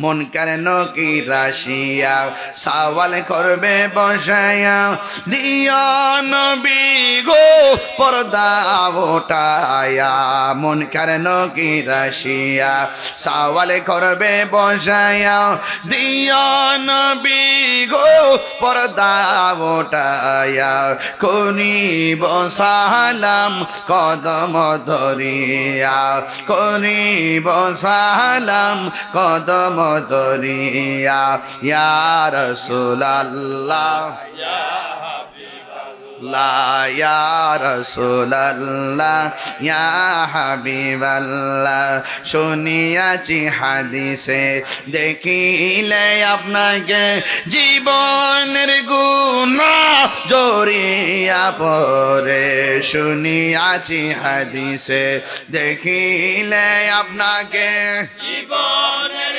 মুনকার নকির আসিয়া সওয়াল করবে বসায়া, দিও নবী গো পর্দা ওঠায়া। মুনকার নকির আসিয়া সওয়াল করবে বসায়া, দিও নবী গো পর্দা ওঠায়া। করিব সালাম কদম ধরিয়া, করিব সালাম কদম দরিয়া। ইয়া রাসূলুল্লাহ ইয়া রাসূলুল্লাহ ইয়া হাবিবাল্লাহ। শুনিয়াছি হাদিসে দেখিলে আপনাকে জীবনের গুনাহ জড়িয়া পড়ে। শুনিয়াছি হাদিসে দেখিলে আপনাকে জীবনের